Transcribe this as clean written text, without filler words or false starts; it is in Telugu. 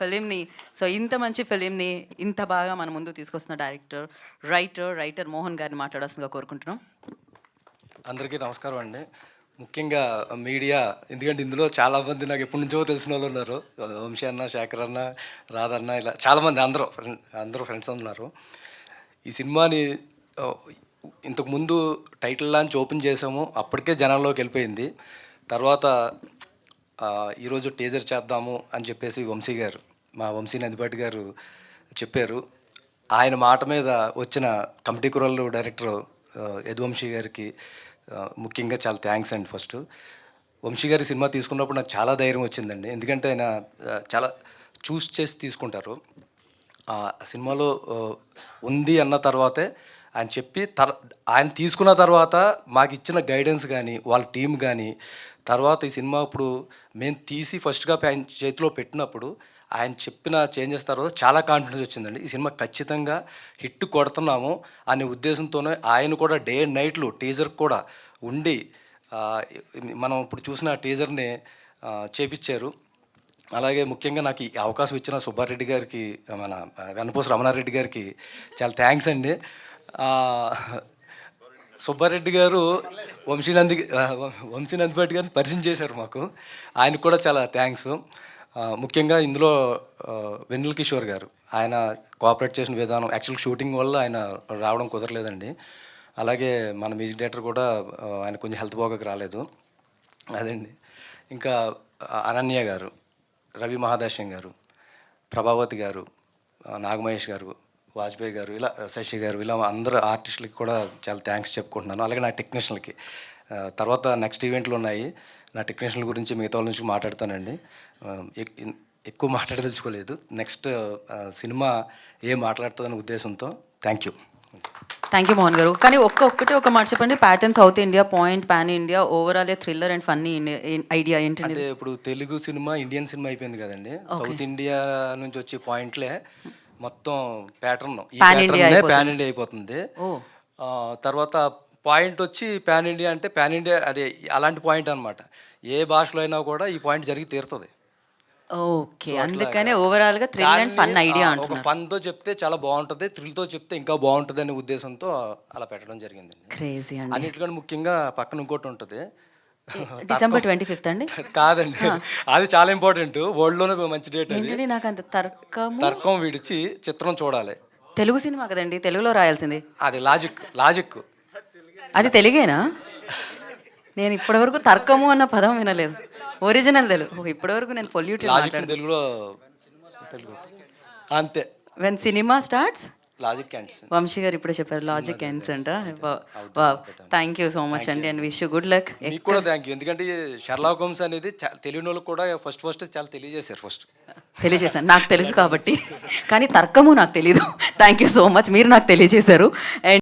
ఫిలింని. సో ఇంత మంచి ఫిలింని ఇంత బాగా మన ముందు తీసుకొస్తున్న డైరెక్టర్, రైటర్ మోహన్ గారిని మాట్లాడాల్సిందిగా కోరుకుంటున్నాం. అందరికీ నమస్కారం అండి. ముఖ్యంగా మీడియా, ఎందుకంటే ఇందులో చాలామంది నాకు ఎప్పటి నుంచో తెలిసిన వాళ్ళు ఉన్నారు. వంశీ అన్న, శేఖర్ అన్న, రాధన్న, ఇలా చాలామంది అందరూ ఫ్రెండ్స్ ఉన్నారు. ఈ సినిమాని ఇంతకుముందు టైటిల్ లాంచ్ ఓపెన్ చేసాము, అప్పటికే జనాల్లోకి వెళ్ళిపోయింది. తర్వాత ఈరోజు టీజర్ చేద్దాము అని చెప్పేసి మా వంశీ నందిపాటి గారు చెప్పారు. ఆయన మాట మీద వచ్చిన కమిటీ కుర్రాళ్ళు డైరెక్టర్ యదువంశీ గారికి ముఖ్యంగా చాలా థ్యాంక్స్ అండి. ఫస్ట్ వంశీ గారి సినిమా తీసుకున్నప్పుడు నాకు చాలా ధైర్యం వచ్చిందండి. ఎందుకంటే ఆయన చాలా చూస్ చేసి తీసుకుంటారు. ఆ సినిమాలో ఉంది అన్న తర్వాతే ఆయన తీసుకున్న తర్వాత మాకు ఇచ్చిన గైడెన్స్ కానీ, వాళ్ళ టీం కానీ, తర్వాత ఈ సినిమా ఇప్పుడు మేము తీసి ఫస్ట్గా ఆయన చేతిలో పెట్టినప్పుడు ఆయన చెప్పిన చేంజెస్ తర్వాత చాలా కాన్ఫిడెన్స్ వచ్చిందండి. ఈ సినిమా ఖచ్చితంగా హిట్ కొడుతున్నాము అనే ఉద్దేశంతోనే ఆయన కూడా డే అండ్ నైట్లు టీజర్ కూడా ఉండి మనం ఇప్పుడు చూసిన టీజర్ని చేపించారు. అలాగే ముఖ్యంగా నాకు ఈ అవకాశం ఇచ్చిన సుబ్బారెడ్డి గారికి, మన వెన్నపూస రమణారెడ్డి గారికి చాలా థ్యాంక్స్ అండి. సుబ్బారెడ్డి గారు వంశీ నందిపాటి గారిని పరిచయం చేశారు మాకు. ఆయనకు కూడా చాలా థ్యాంక్స్. ముఖ్యంగా ఇందులో వెన్నెల కిషోర్ గారు, ఆయన కోఆపరేట్ చేసిన విధానం, యాక్చువల్ షూటింగ్ వల్ల ఆయన రావడం కుదరలేదండి. అలాగే మన మ్యూజిక్ డైరెక్టర్ కూడా ఆయన కొంచెం హెల్త్ బాగోక రాలేదు. అదండి. ఇంకా అనన్య గారు, రవి మహాదాశ్యం గారు, ప్రభావతి గారు, నాగమహేష్ గారు, వాజ్పేయి గారు, ఇలా శశి గారు, ఇలా అందరు ఆర్టిస్టులకి కూడా చాలా థ్యాంక్స్ చెప్పుకుంటున్నాను. అలాగే నా టెక్నీషియన్లకి. తర్వాత నెక్స్ట్ ఈవెంట్లు ఉన్నాయి, నా టెక్నీషియన్ల గురించి మిగతా వాళ్ళ నుంచి మాట్లాడతానండి. ఎక్కువ మాట్లాడదలుచుకోలేదు. నెక్స్ట్ సినిమా ఏం మాట్లాడుతుందనే ఉద్దేశంతో థ్యాంక్ యూ మోహన్ గారు. కానీ ఒక మాట చెప్పండి, pattern south India, point pan India, overall thriller and funny idea ఏంటి? అంటే ఇప్పుడు తెలుగు సినిమా ఇండియన్ సినిమా అయిపోయింది కదండి. సౌత్ ఇండియా నుంచి వచ్చే పాయింట్లే మొత్తం ప్యాటర్న్ పాన్ ఇండియా అయిపోతుంది. తర్వాత పాయింట్ వచ్చి పాన్ ఇండియా, అంటే పాన్ ఇండియా అదే అలాంటి పాయింట్ అనమాట. ఏ భాషలో అయినా కూడా ఈ పాయింట్ జరిగి తీరుతుంది. ఓకే, అందుకనే ఓవరాల్ గా థ్రిల్ అండ్ ఫన్ ఐడియా ఒక ఫన్ తో చెప్తే చాలా బాగుంటది, థ్రిల్ తో చెప్తే ఇంకా బాగుంటది అనే ఉద్దేశంతో అలా పెట్టడం జరిగింది. క్రేజీ అండి. అన్నిటికంటే ముఖ్యంగా పక్కన ఇంకోటి ఉంటుంది, December 25th అండి. కాదండి, అది చాలా ఇంపార్టెంట్. వరల్డ్ లోనే మంచి డేట్. నాకు అంత తర్కం విడిచి చిత్రం చూడాలి. తెలుగు సినిమా కదండి, తెలుగులో రాయాల్సింది. అది లాజిక్ అది తెలుగేనా? నేను ఇప్పటివరకు తర్కము అన్న పదం వినలేదు. ఒరిజినల్ తెలుగు. ఇప్పటివరకు నేను పొల్యూటెడ్ తెలుగులో అంతే. When cinema starts logic ends. Vamsi garu ఇప్పుడే చెప్పారు లాజిక్ ఎండ్స్ అంట. థ్యాంక్ యూ సో మచ్ అండి, and wish you good luck. మీకు కూడా థ్యాంక్ యూ. ఎందుకంటే షెర్లాక్ హోమ్స్ అనేది తెలియని వాళ్ళు కూడా ఫస్ట్ చాలా తెలియజేశాను. నాకు తెలుసు కాబట్టి, కానీ తర్కము నాకు తెలీదు. థ్యాంక్ యూ సో మచ్, మీరు నాకు తెలియజేశారు. అండ్